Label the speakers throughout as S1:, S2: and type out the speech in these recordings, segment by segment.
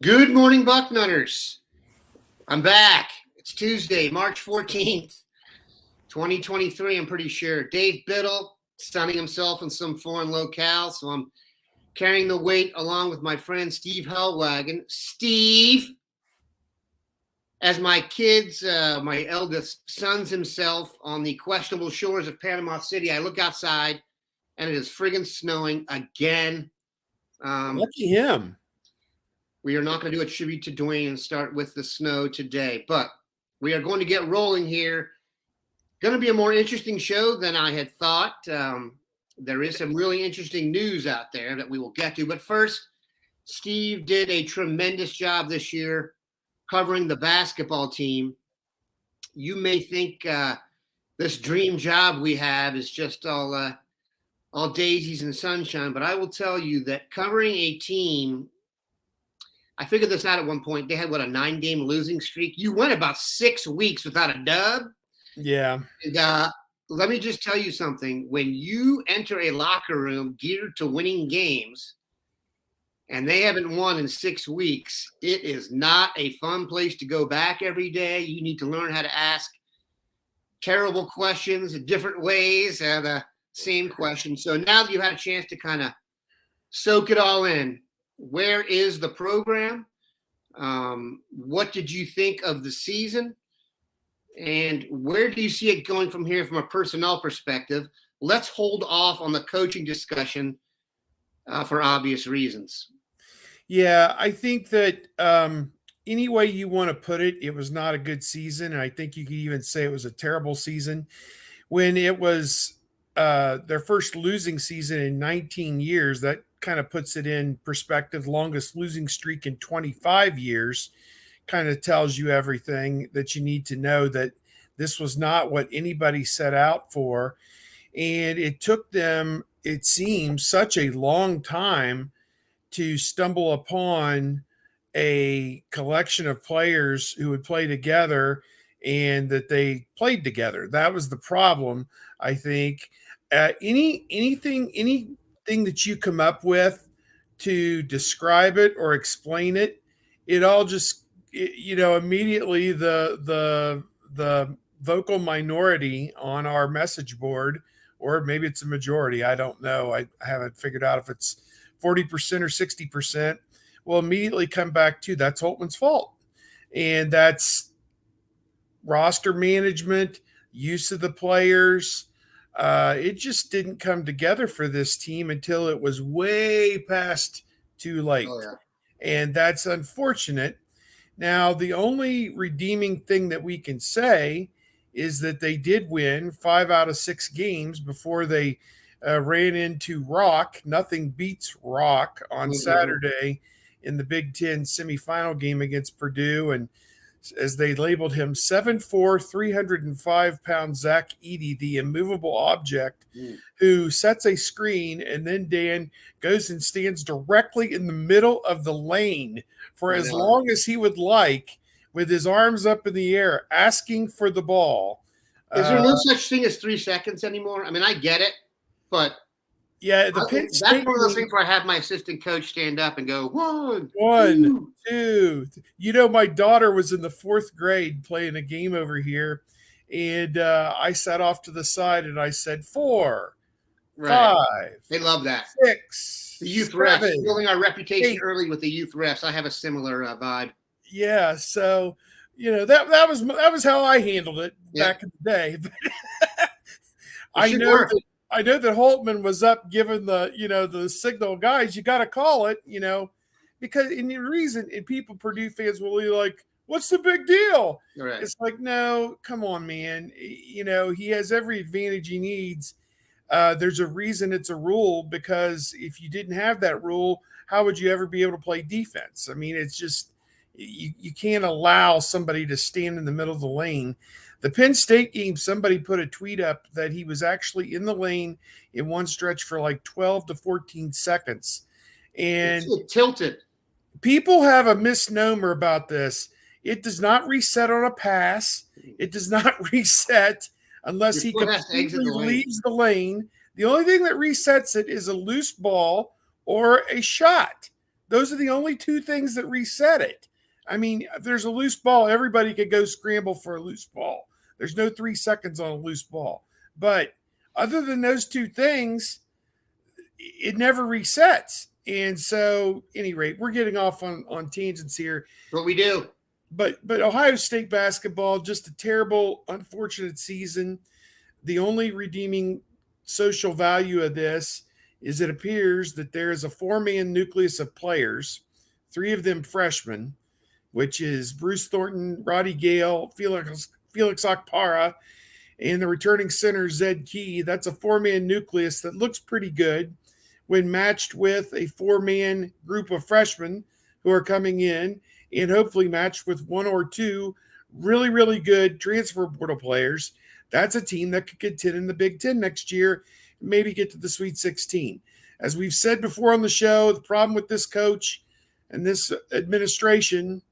S1: Good morning, Bucknutters. I'm back. It's Tuesday, March 14th, 2023, I'm pretty sure. Dave Biddle sunning himself in some foreign locale, so I'm carrying the weight along with my friend Steve Helwagen. Steve, as my kids, my eldest son's himself on the questionable shores of Panama City, I look outside and it is friggin' snowing again.
S2: Lucky him.
S1: We are not going to do a tribute to Dwayne and start with the snow today, but we are going to get rolling here. Going to be a more interesting show than I had thought. There is some really interesting news out there that we will get to. But first, Steve did a tremendous job this year covering the basketball team. You may think this dream job we have is just all daisies and sunshine, but I will tell you that covering a team, I figured this out at one point. They had, a 9-game losing streak? You went about 6 weeks without a dub.
S2: Yeah.
S1: And let me just tell you something. When you enter a locker room geared to winning games and they haven't won in 6 weeks, it is not a fun place to go back every day. You need to learn how to ask terrible questions in different ways, the same question. So now that you had a chance to kind of soak it all in, where is the program? What did you think of the season? And where do you see it going from here from a personnel perspective? Let's hold off on the coaching discussion for obvious reasons.
S2: Yeah, I think that any way you want to put it, it was not a good season. And I think you could even say it was a terrible season. When it was their first losing season in 19 years, that kind of puts it in perspective. Longest losing streak in 25 years kind of tells you everything that you need to know, that this was not what anybody set out for. And it took them, it seems, such a long time to stumble upon a collection of players who would play together and that they played together. That was the problem, I think. Anything that you come up with to describe it or explain it, it all just, immediately the vocal minority on our message board, or maybe it's a majority, I don't know, I haven't figured out if it's 40% or 60%, will immediately come back to that's Holtman's fault. And that's roster management, use of the players. It just didn't come together for this team until it was way past too late.
S1: Oh, yeah.
S2: And that's unfortunate. Now, the only redeeming thing that we can say is that they did win 5 out of 6 games before they ran into Rock. Nothing beats Rock on Saturday in the Big Ten semifinal game against Purdue. And as they labeled him, 7'4", 305-pound Zach Edey, the immovable object, who sets a screen and then, Dan, goes and stands directly in the middle of the lane for as long as he would like, with his arms up in the air, asking for the ball.
S1: Is there no such thing as 3 seconds anymore? I mean, I get it, but
S2: yeah,
S1: that's one of those things where I have my assistant coach stand up and go, one,
S2: two. My daughter was in the 4th grade playing a game over here, and I sat off to the side and I said 4, 5.
S1: They love that.
S2: 6.
S1: The youth refs, building our reputation early with the youth refs. I have a similar vibe.
S2: Yeah, so that was how I handled it back in the day. I know that Holtman was up giving the signal, guys, you got to call it, because in the reason, and Purdue fans will be like, what's the big deal?
S1: Right.
S2: It's like, no, come on, man. He has every advantage he needs. There's a reason it's a rule, because if you didn't have that rule, how would you ever be able to play defense? I mean, it's just, you can't allow somebody to stand in the middle of the lane. The Penn State game, somebody put a tweet up that he was actually in the lane in one stretch for like 12 to 14 seconds. And
S1: it's tilted.
S2: People have a misnomer about this. It does not reset on a pass. It does not reset unless he completely leaves the lane. The only thing that resets it is a loose ball or a shot. those are the only two things that reset it. I mean, if there's a loose ball, everybody could go scramble for a loose ball. There's no 3 seconds on a loose ball. But other than those two things, it never resets. And so, at any rate, we're getting off on tangents here.
S1: What we do.
S2: But Ohio State basketball, just a terrible, unfortunate season. The only redeeming social value of this is it appears that there is a 4-man nucleus of players, 3 of them freshmen, which is Bruce Thornton, Roddy Gale, Felix Okpara, and the returning center, Zed Key. That's a 4-man nucleus that looks pretty good when matched with a 4-man group of freshmen who are coming in, and hopefully matched with 1 or 2 really, really good transfer portal players. That's a team that could contend in the Big Ten next year, maybe get to the Sweet 16. As we've said before on the show, the problem with this coach and this administration,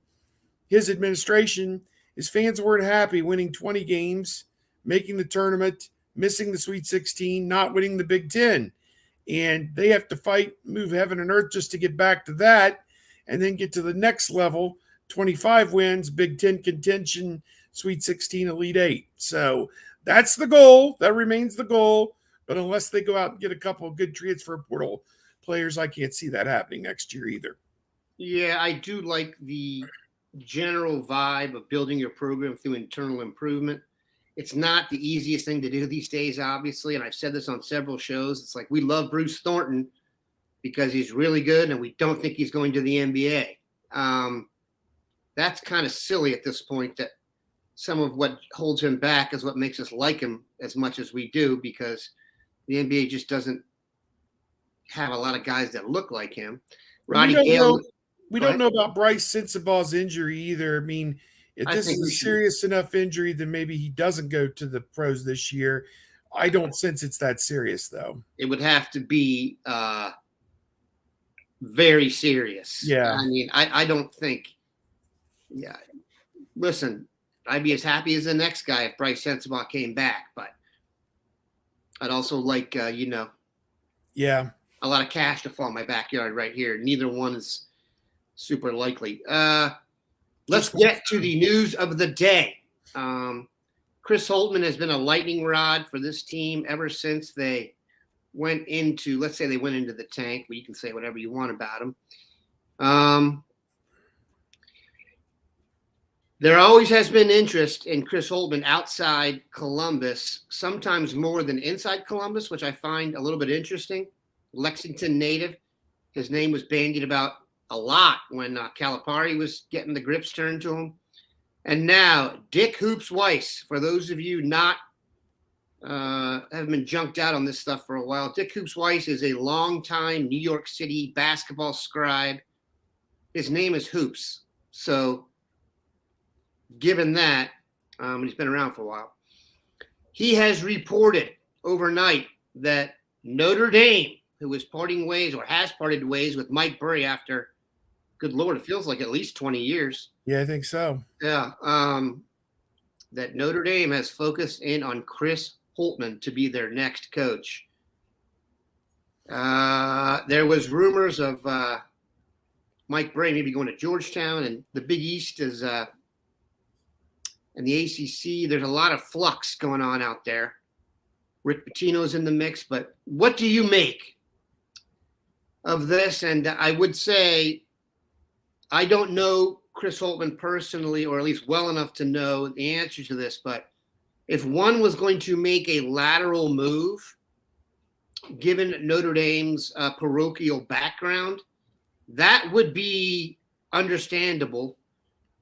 S2: his administration, is fans weren't happy winning 20 games, making the tournament, missing the Sweet 16, not winning the Big Ten. And they have to fight, move heaven and earth just to get back to that and then get to the next level, 25 wins, Big Ten contention, Sweet 16, Elite 8. So that's the goal. That remains the goal. But unless they go out and get a couple of good transfer portal players, I can't see that happening next year either.
S1: Yeah, I do like the general vibe of building your program through internal improvement. It's not the easiest thing to do these days, obviously. And I've said this on several shows. It's like we love Bruce Thornton because he's really good and we don't think he's going to the NBA. That's kind of silly at this point that some of what holds him back is what makes us like him as much as we do, because the NBA just doesn't have a lot of guys that look like him.
S2: We don't know about Bryce Sensabaugh's injury either. I mean, if this is a serious enough injury, then maybe he doesn't go to the pros this year. I don't sense it's that serious, though.
S1: It would have to be very serious.
S2: Yeah.
S1: I mean, I don't think – yeah. Listen, I'd be as happy as the next guy if Bryce Sensabaugh came back, but I'd also like,
S2: yeah,
S1: a lot of cash to fall in my backyard right here. Neither one is super likely. Let's get to the news of the day. Chris Holtman has been a lightning rod for this team ever since they went into, let's say they went into the tank, but you can say whatever you want about them. There always has been interest in Chris Holtman outside Columbus, sometimes more than inside Columbus, which I find a little bit interesting. Lexington native. His name was bandied about a lot when Calipari was getting the grips turned to him. And now Dick Hoops Weiss, for those of you not have been junked out on this stuff for a while, Dick Hoops Weiss is a longtime New York City basketball scribe. His name is Hoops. So given that, he's been around for a while, he has reported overnight that Notre Dame, who is parting ways or has parted ways with Mike Brey after, good Lord, it feels like at least 20 years.
S2: Yeah, I think so.
S1: Yeah. That Notre Dame has focused in on Chris Holtman to be their next coach. There was rumors of Mike Brey maybe going to Georgetown, and the Big East is and the ACC. There's a lot of flux going on out there. Rick Pitino's in the mix, but what do you make of this? And I would say I don't know Chris Holtman personally, or at least well enough to know the answer to this, but if one was going to make a lateral move, given Notre Dame's parochial background, that would be understandable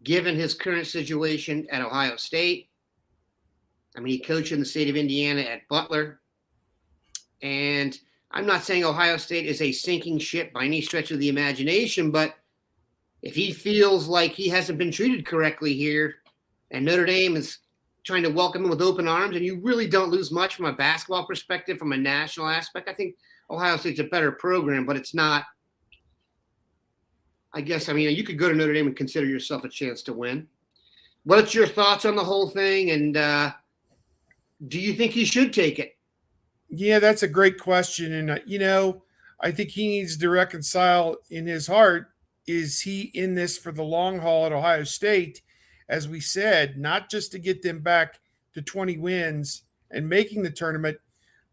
S1: given his current situation at Ohio State. I mean, he coached in the state of Indiana at Butler. And I'm not saying Ohio State is a sinking ship by any stretch of the imagination, but if he feels like he hasn't been treated correctly here and Notre Dame is trying to welcome him with open arms, and you really don't lose much from a basketball perspective, from a national aspect, I think Ohio State's a better program, but it's not. I guess, I mean, you could go to Notre Dame and consider yourself a chance to win. What's your thoughts on the whole thing? And do you think he should take it?
S2: Yeah, that's a great question. And, I think he needs to reconcile in his heart, is he in this for the long haul at Ohio State, as we said, not just to get them back to 20 wins and making the tournament,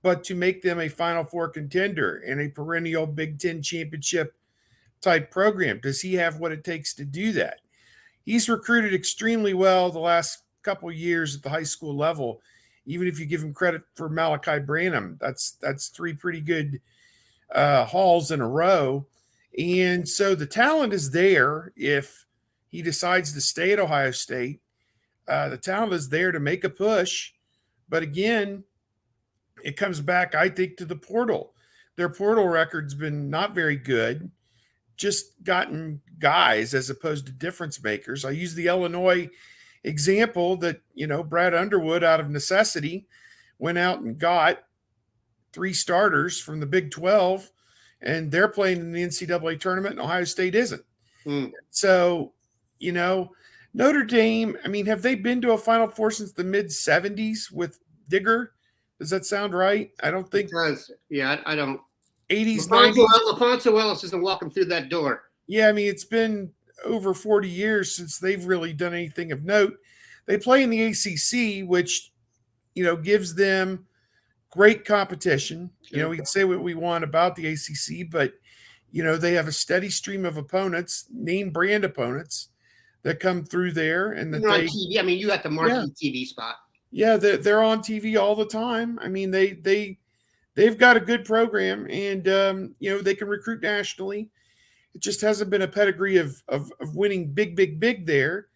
S2: but to make them a Final Four contender and a perennial Big Ten championship type program? Does he have what it takes to do that? He's recruited extremely well the last couple of years at the high school level. Even if you give him credit for Malachi Branham, that's three pretty good hauls in a row. And so the talent is there if he decides to stay at Ohio State. The talent is there to make a push. But again, it comes back, I think, to the portal. Their portal record's been not very good, just gotten guys as opposed to difference makers. I use the Illinois example that, Brad Underwood, out of necessity, went out and got 3 starters from the Big 12, and they're playing in the NCAA tournament, and Ohio State isn't. So, Notre Dame, have they been to a Final Four since the mid-'70s with Digger? Does that sound right? I don't think.
S1: It does. Yeah, I don't.
S2: 80s,
S1: LaFonso Ellis isn't walking through that door.
S2: Yeah, it's been over 40 years since they've really done anything of note. They play in the ACC, which, gives them great competition.
S1: Sure.
S2: We can say what we want about the ACC, but, they have a steady stream of opponents, name brand opponents that come through there. And that
S1: on TV. You got the marquee TV spot.
S2: Yeah, they're on TV all the time. They've got a good program, and, they can recruit nationally. It just hasn't been a pedigree of winning big there.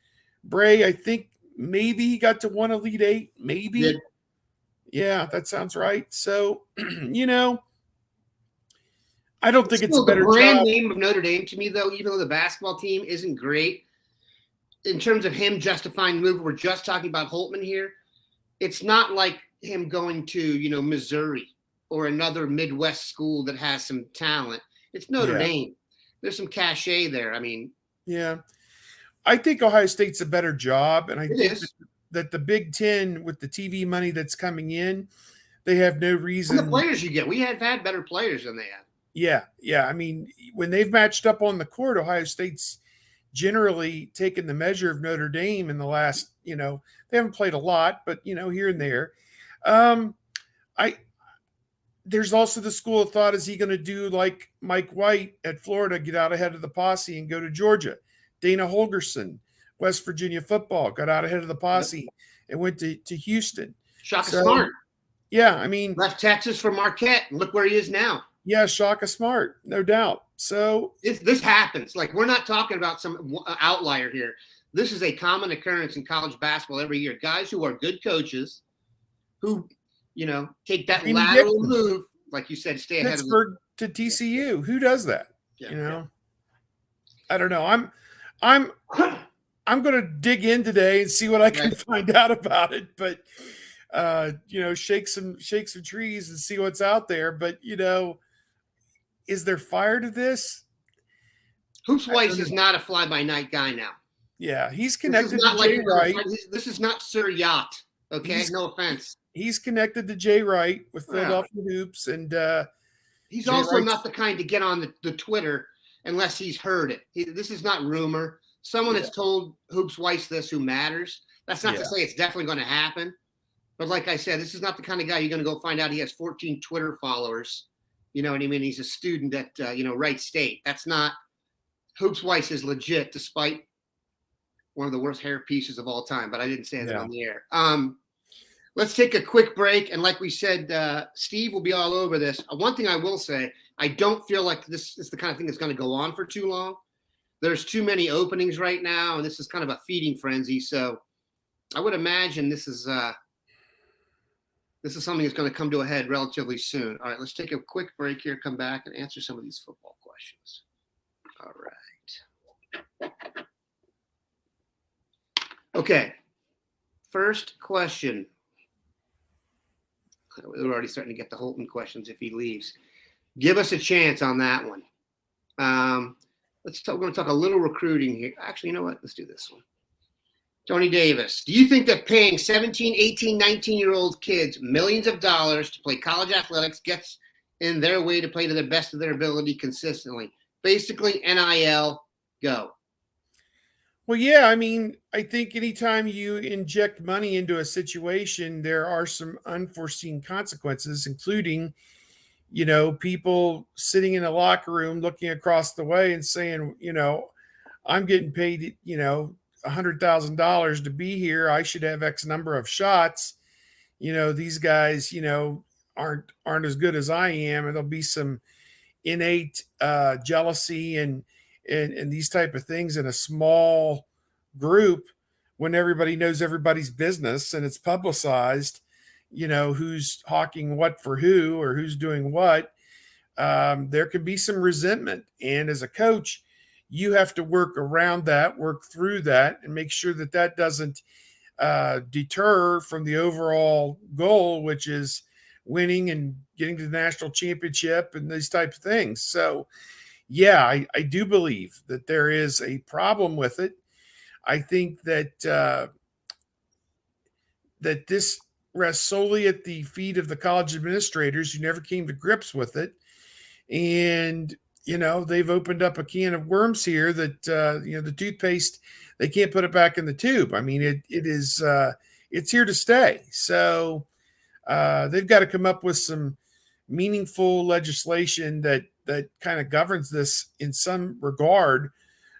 S2: Bray, I think maybe he got to one Elite Eight, maybe. Yeah, that sounds right. So, I don't think it's a better
S1: the brand
S2: job.
S1: Name of Notre Dame to me, though, even though the basketball team isn't great, in terms of him justifying the move, we're just talking about Holtman here. It's not like him going to, Missouri or another Midwest school that has some talent. It's Notre Dame. There's some cachet there.
S2: Yeah. I think Ohio State's a better job, and I think that the Big Ten, with the TV money that's coming in, they have no reason.
S1: And the players you get, we have had better players than they have.
S2: Yeah. When they've matched up on the court, Ohio State's generally taken the measure of Notre Dame in the last, they haven't played a lot, but, here and there. There's also the school of thought, is he going to do like Mike White at Florida, get out ahead of the posse and go to Georgia? Dana Holgerson, West Virginia football, got out ahead of the posse and went to Houston.
S1: Shaka Smart.
S2: Yeah,
S1: left Texas for Marquette, and look where he is now.
S2: Yeah, Shaka Smart, no doubt. So
S1: this happens. Like, we're not talking about some outlier here. This is a common occurrence in college basketball every year. Guys who are good coaches, who take that lateral move, like you said, stay ahead
S2: Pittsburgh to TCU. Who does that? I don't know. I'm going to dig in today and see what I can find out about it. But shake some trees and see what's out there. But is there fire to this?
S1: Hoops Weiss is not a fly-by-night guy now.
S2: Yeah, he's connected to Jay Wright.
S1: This is not Sir Yacht. Okay, no offense.
S2: He's connected to Jay Wright with Philadelphia Hoops, and
S1: he's also not the kind to get on the Twitter unless he's heard it. This is not rumor. Someone has told Hoops Weiss this who matters. That's not to say it's definitely going to happen. But like I said, this is not the kind of guy you're going to go find out he has 14 Twitter followers. You know what I mean? He's a student at, Wright State. That's not – Hoops Weiss is legit despite one of the worst hair pieces of all time. But I didn't say that on the air. Let's take a quick break. And like we said, Steve will be all over this. One thing I will say, I don't feel like this is the kind of thing that's going to go on for too long. There's too many openings right now, and this is kind of a feeding frenzy. So I would imagine this is something that's going to come to a head relatively soon. All right, let's take a quick break here, come back, and answer some of these football questions. All right. Okay. First question. We're already starting to get the Holtman questions if he leaves. Give us a chance on that one. We're going to talk a little recruiting here. Actually, you know what? Let's do this one. Tony Davis, do you think that paying 17, 18, 19-year-old kids millions of dollars to play college athletics gets in their way to play to the best of their ability consistently. Basically, NIL, go.
S2: Well, yeah, I mean, I think anytime you inject money into a situation, there are some unforeseen consequences, including, people sitting in a locker room looking across the way and saying, I'm getting paid, $100,000 to be here. I should have X number of shots. These guys, aren't as good as I am, and there'll be some innate jealousy and these type of things in a small group when everybody knows everybody's business and it's publicized, who's hawking what for who or who's doing what. There can be some resentment. And as a coach, you have to work around that, work through that, and make sure that that doesn't deter from the overall goal, which is winning and getting to the national championship and these type of things. So, yeah, I do believe that there is a problem with it. I think that that this rests solely at the feet of the college administrators who never came to grips with it. And, they've opened up a can of worms here that, the toothpaste, they can't put it back in the tube. I mean, it is, it's here to stay. So they've got to come up with some meaningful legislation that kind of governs this in some regard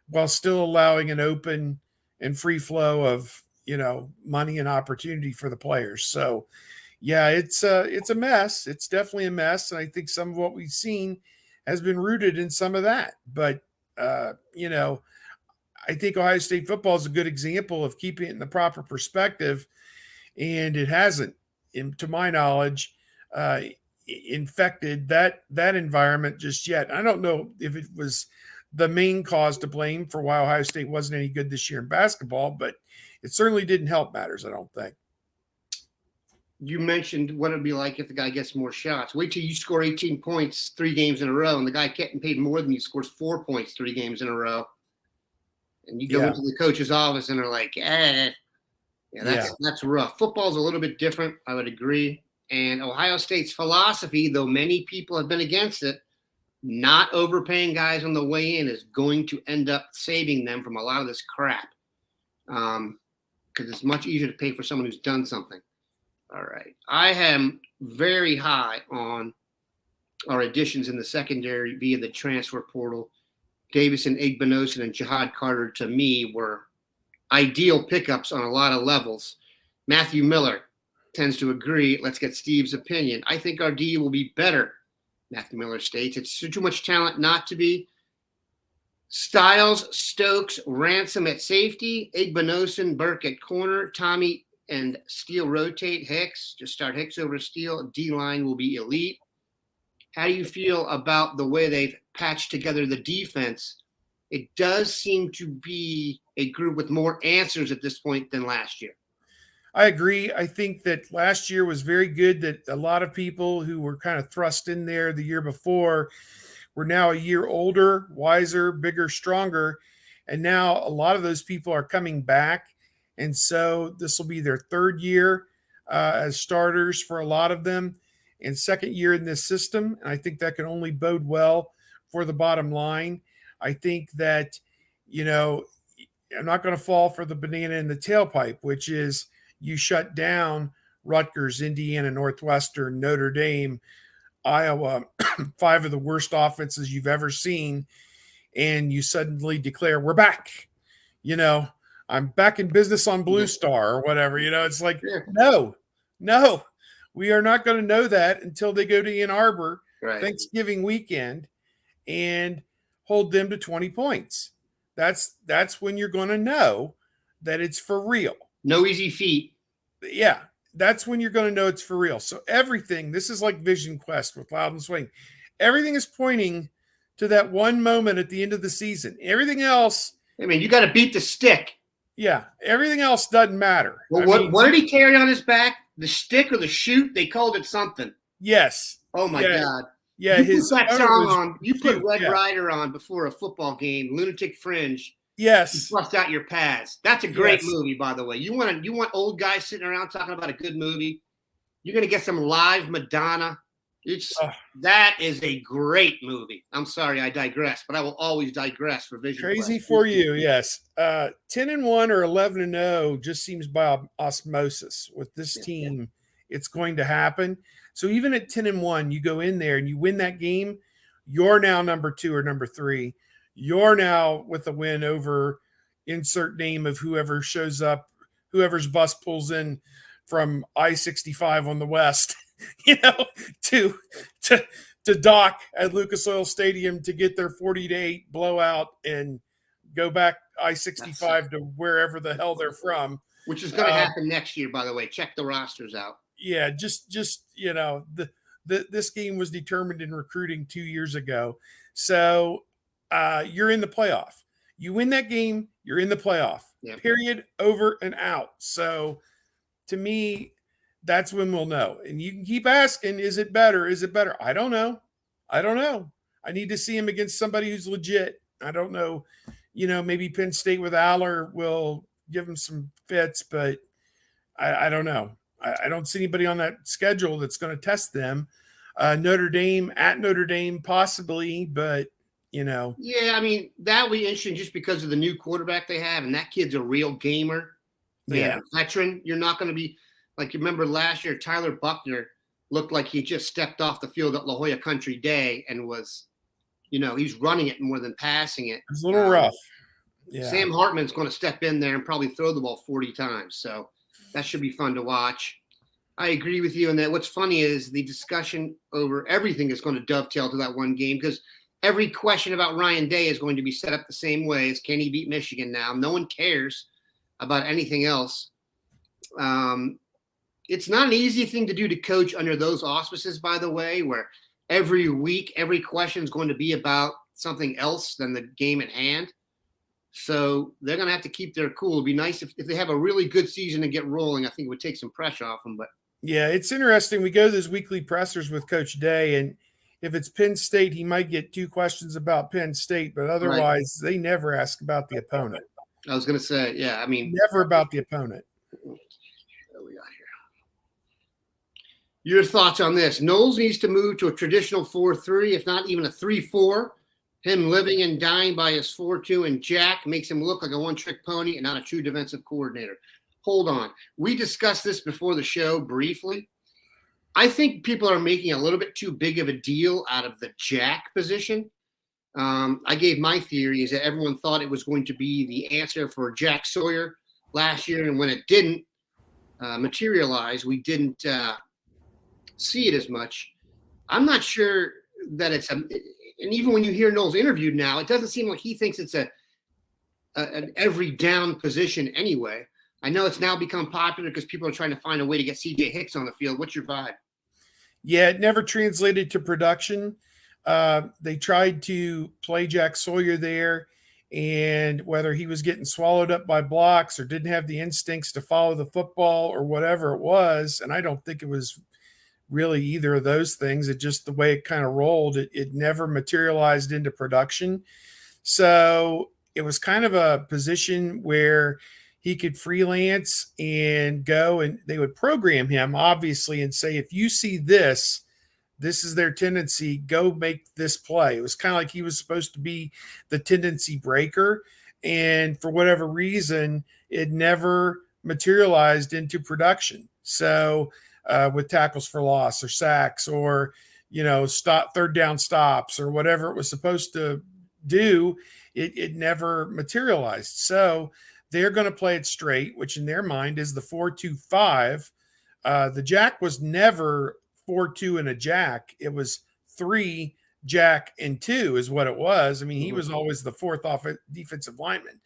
S2: while still allowing an open and free flow of, money and opportunity for the players. So, yeah, it's a mess. It's definitely a mess. And I think some of what we've seen has been rooted in some of that. But, I think Ohio State football is a good example of keeping it in the proper perspective. And it hasn't, to my knowledge, infected that environment just yet. I don't know if it was the main cause to blame for why Ohio State wasn't any good this year in basketball, but it certainly didn't help matters, I don't think.
S1: You mentioned what it'd be like if the guy gets more shots. Wait till you score 18 points 3 games in a row, and the guy getting paid more than you scores 4 points 3 games in a row. And you go into the coach's office and they're like, that's rough. Football's a little bit different, I would agree. And Ohio State's philosophy, though many people have been against it, not overpaying guys on the way in is going to end up saving them from a lot of this crap. Because it's much easier to pay for someone who's done something. All right. I am very high on our additions in the secondary via the transfer portal. Davison, Igbinosun, and Jihad Carter, to me, were ideal pickups on a lot of levels. Matthew Miller tends to agree. Let's get Steve's opinion. I think our D will be better, Matthew Miller states. It's too much talent not to be. Styles, Stokes, Ransom at safety, Igbinosun, Burke at corner, Tommy and Steele rotate. Hicks, just start Hicks over Steele. D-line will be elite. How do you feel about the way they've patched together the defense? It does seem to be a group with more answers at this point than last year.
S2: I agree. I think that last year was very good, that a lot of people who were kind of thrust in there the year before were now a year older, wiser, bigger, stronger. And now a lot of those people are coming back. And so this will be their 3rd year as starters for a lot of them, and 2nd year in this system. And I think that can only bode well for the bottom line. I think that, I'm not going to fall for the banana in the tailpipe, which is you shut down Rutgers, Indiana, Northwestern, Notre Dame, Iowa, 5 of the worst offenses you've ever seen, and you suddenly declare, we're back. I'm back in business on Blue Star or whatever. It's like, no, we are not going to know that until they go to Ann Arbor Thanksgiving weekend and hold them to 20 points. That's when you're going to know that it's for real.
S1: No easy feat.
S2: Yeah, that's when you're going to know it's for real. So everything, this is like Vision Quest with Loudon Swing. Everything is pointing to that one moment at the end of the season. Everything else,
S1: you got to beat the stick.
S2: Yeah, everything else doesn't matter.
S1: Well, what did he carry on his back? The stick or the chute? They called it something.
S2: Yes.
S1: Oh my God.
S2: Yeah,
S1: you put that song on. You put Red Rider on before a football game. Lunatic Fringe.
S2: Yes.
S1: You bust out your pads. That's a great movie, by the way. You want old guys sitting around talking about a good movie. You're gonna get some live Madonna.
S2: Oh,
S1: That is a great movie. I'm sorry, I digress, but I will always digress for Vision
S2: crazy
S1: Quest.
S2: for you, yes. 10-1 or 11-0 just seems by osmosis with this
S1: Yeah.
S2: team. It's going to happen. So even at 10-1, you go in there and you win that game. You're now number 2 or number 3. You're now with a win over insert name of whoever shows up, whoever's bus pulls in from I-65 on the west, to to to dock at Lucas Oil Stadium to get their 40-8 blowout and go back I-65 to wherever the hell they're from.
S1: Which is going to happen next year, by the way. Check the rosters out.
S2: Yeah, just this game was determined in recruiting 2 years ago. So you're in the playoff. You win that game, you're in the playoff. Yep. Period, over and out. So to me, that's when we'll know. And you can keep asking, is it better? Is it better? I don't know. I need to see him against somebody who's legit. I don't know. Maybe Penn State with Aller will give him some fits, but I don't know. I don't see anybody on that schedule that's going to test them. Notre Dame, possibly, but
S1: Yeah, I mean, that would be interesting just because of the new quarterback they have, and that kid's a real gamer. Yeah. Veteran. You're not going to be like, you remember last year, Tyler Buckner looked like he just stepped off the field at La Jolla Country Day and was, he's running it more than passing it.
S2: It's a little rough.
S1: Yeah. Sam Hartman's going to step in there and probably throw the ball 40 times. So that should be fun to watch. I agree with you on that. What's funny is the discussion over everything is going to dovetail to that one game, because every question about Ryan Day is going to be set up the same way as, can he beat Michigan now? No one cares about anything else. It's not an easy thing to do to coach under those auspices, by the way, where every week, every question is going to be about something else than the game at hand. So they're going to have to keep their cool. It'd be nice if they have a really good season and get rolling. I think it would take some pressure off them. But
S2: yeah, it's interesting. We go to those weekly pressers with Coach Day, and if it's Penn State, he might get 2 questions about Penn State, but otherwise they never ask about the opponent.
S1: I was going to say, yeah, I mean,
S2: never about the opponent.
S1: What we got here? Your thoughts on this? Knowles needs to move to a traditional 4-3, if not even a 3-4. Him living and dying by his 4-2 and Jack makes him look like a one-trick pony and not a true defensive coordinator. Hold on. We discussed this before the show briefly. I think people are making a little bit too big of a deal out of the Jack position. I gave my theory is that everyone thought it was going to be the answer for Jack Sawyer last year, and when it didn't materialize, we didn't see it as much. I'm not sure that it's and even when you hear Knowles interviewed now, it doesn't seem like he thinks it's an every down position anyway. I know it's now become popular because people are trying to find a way to get CJ Hicks on the field. What's your vibe?
S2: Yeah, it never translated to production. They tried to play Jack Sawyer there, and whether he was getting swallowed up by blocks or didn't have the instincts to follow the football or whatever it was, and I don't think it was really either of those things. It just the way it kind of rolled, it never materialized into production. So it was kind of a position where he could freelance and go, and they would program him obviously and say, if you see this is their tendency, go make this play. It was kind of like he was supposed to be the tendency breaker. And for whatever reason, it never materialized into production. So with tackles for loss or sacks or, stop third down stops or whatever it was supposed to do, it never materialized. So they're going to play it straight, which in their mind is the 4-2-5. The Jack was never 4-2 and a Jack. It was 3 Jack and 2 is what it was. I mean, he was always the fourth defensive lineman.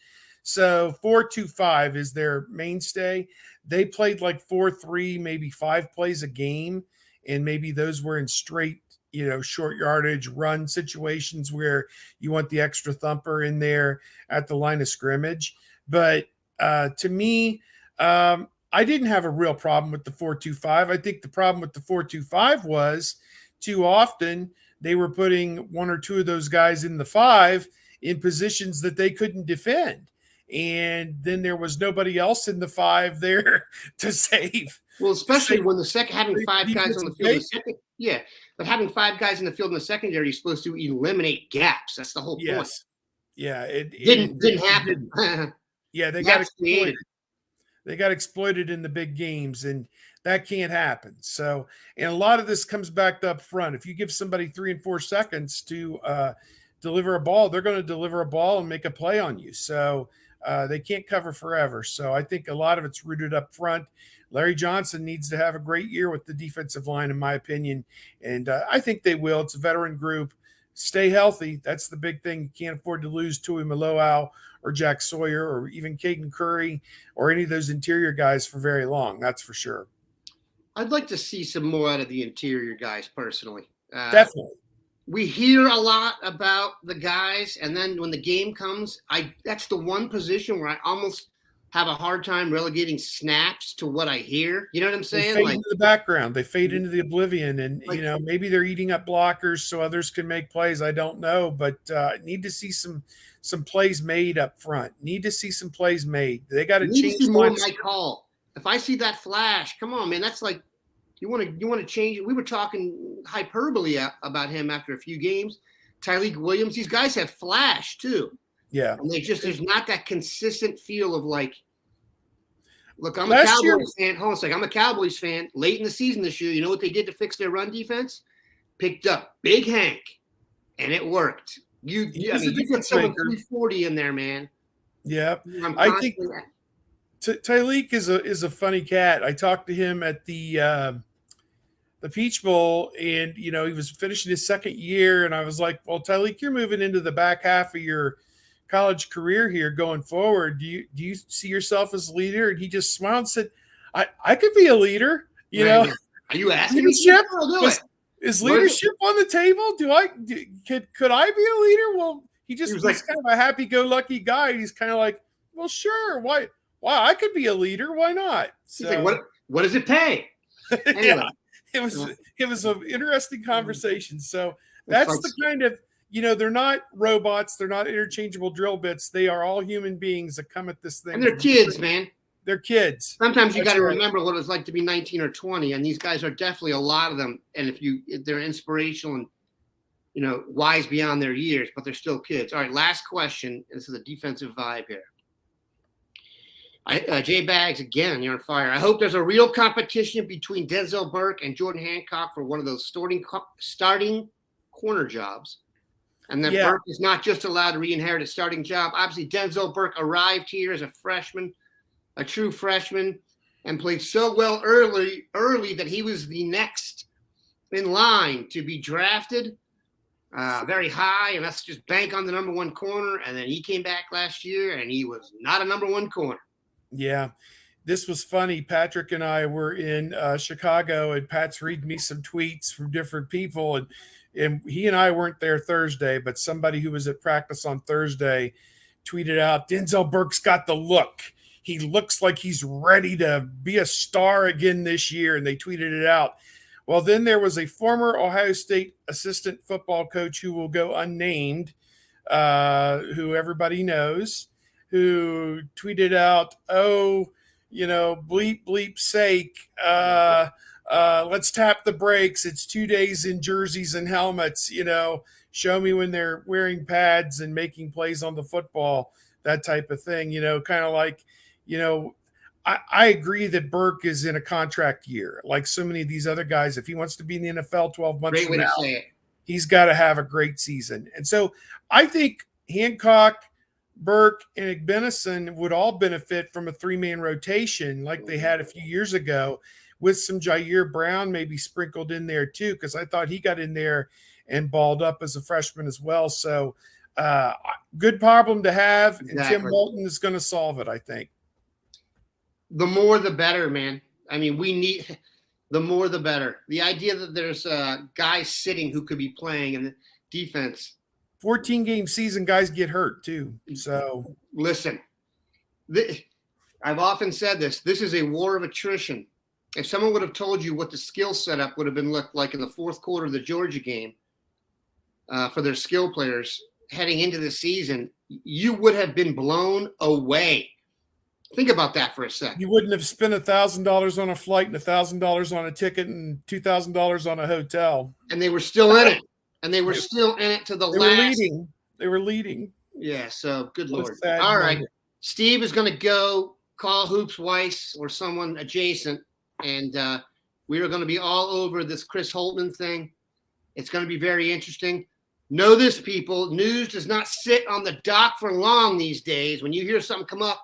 S2: So 4-2-5 is their mainstay. They played like 4-3, maybe 5 plays a game, and maybe those were in straight, short yardage run situations where you want the extra thumper in there at the line of scrimmage. But to me, I didn't have a real problem with the 4-2-5. I think the problem with the 4-2-5 was too often they were putting 1 or 2 of those guys in the 5 in positions that they couldn't defend. and then there was nobody else in the 5 there to save.
S1: Well, especially when the second having
S2: the
S1: 5 guys on the field in the
S2: defensive
S1: second, yeah, but having 5 guys in the field in the secondary, you're supposed to eliminate gaps. That's the whole point.
S2: Yes. Yeah,
S1: Didn't happen.
S2: didn't. Yeah, they got exploited. They got exploited in the big games, and that can't happen. So, and a lot of this comes back up front. If you give somebody 3 and 4 seconds to deliver a ball, they're going to deliver a ball and make a play on you. So they can't cover forever. So I think a lot of it's rooted up front. Larry Johnson needs to have a great year with the defensive line, in my opinion, and I think they will. It's a veteran group. Stay healthy. That's the big thing. You can't afford to lose Tui Maloau or Jack Sawyer or even Caden Curry or any of those interior guys for very long. That's for sure.
S1: I'd like to see some more out of the interior guys personally.
S2: Definitely.
S1: We hear a lot about the guys, and then when the game comes, that's the one position where I almost have a hard time relegating snaps to what I hear. You know what I'm saying?
S2: They fade into the background. They fade into the oblivion, and maybe they're eating up blockers so others can make plays. I don't know, but need to see some plays made up front. Need to see some plays made. They got to change.
S1: See more my call. If I see that flash, come on, man. That's like you want to change it. We were talking hyperbole about him after a few games. Tyleik Williams. These guys have flash too.
S2: Yeah.
S1: And there's not that consistent feel of like, look, I'm a Cowboys fan. Hold on a second. I'm a Cowboys fan. Late in the season this year, you know what they did to fix their run defense? Picked up Big Hank, and it worked. You get someone 340 in there, man.
S2: Yeah. I think Tyleik is a funny cat. I talked to him at the Peach Bowl, and he was finishing his second year, and I was like, well, Tyleik, you're moving into the back half of your college career here going forward. Do you see yourself as a leader? And he just smiled and said, I could be a leader. Are
S1: you asking
S2: leadership? Is leadership on the table? Could I be a leader? Well, he's kind of a happy-go-lucky guy. He's kind of like, well, sure. Why? I could be a leader. Why not? So,
S1: he's like, what does it pay? Anyway.
S2: Yeah, it was an interesting conversation. So that's the kind of, they're not robots. They're not interchangeable drill bits. They are all human beings that come at this thing.
S1: And they're kids, man.
S2: They're kids.
S1: Sometimes you got to remember what it was like to be 19 or 20. And these guys are definitely a lot of them. And if they're inspirational and, wise beyond their years, but they're still kids. All right, last question. This is a defensive vibe here. Jay Bags, again, you're on fire. I hope there's a real competition between Denzel Burke and Jordan Hancock for one of those starting corner jobs. And then Burke is not just allowed to re-inherit a starting job. Obviously, Denzel Burke arrived here as a freshman, a true freshman, and played so well early that he was the next in line to be drafted very high. And let's just bank on the number one corner. And then he came back last year, and he was not a number one corner.
S2: Yeah, this was funny. Patrick and I were in Chicago, and Pat's reading me some tweets from different people, and he and I weren't there Thursday, but somebody who was at practice on Thursday tweeted out, Denzel Burke's got the look. He looks like he's ready to be a star again this year, and they tweeted it out. Well, then there was a former Ohio State assistant football coach who will go unnamed, who everybody knows, who tweeted out, bleep sake, let's tap the brakes. It's 2 days in jerseys and helmets, show me when they're wearing pads and making plays on the football, that type of thing, kind of like, I agree that Burke is in a contract year. Like so many of these other guys, if he wants to be in the NFL 12 months from now, he's got to have a great season. And so I think Hancock, Burke, and Igbenison would all benefit from a 3-man rotation like they had a few years ago, with some Jair Brown maybe sprinkled in there too, because I thought he got in there and balled up as a freshman as well. So good problem to have, and Tim Walton is going to solve it, I think.
S1: The more the better, man. I mean, we need the more the better. The idea that there's guys sitting who could be playing in the defense.
S2: 14-game season, guys get hurt too. So
S1: listen, I've often said this. This is a war of attrition. If someone would have told you what the skill setup would have been looked like in the fourth quarter of the Georgia game for their skill players heading into the season, you would have been blown away. Think about that for a second.
S2: You wouldn't have spent $1,000 on a flight and $1,000 on a ticket and $2,000 on a hotel.
S1: And they were still in it. And they were still in it to the
S2: They
S1: last.
S2: were leading. They were leading.
S1: Yeah, so good Lord.
S2: sad
S1: All right.
S2: moment.
S1: Steve is going to go call Hoops Weiss or someone adjacent, and we are going to be all over this Chris Holtman thing. It's going to be very interesting. Know this, people. News does not sit on the dock for long these days. When you hear something come up,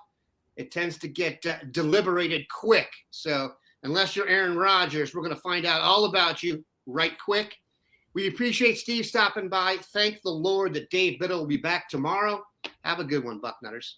S1: it tends to get deliberated quick. So unless you're Aaron Rodgers, we're going to find out all about you right quick. We appreciate Steve stopping by. Thank the Lord that Dave Biddle will be back tomorrow. Have a good one, Bucknutters.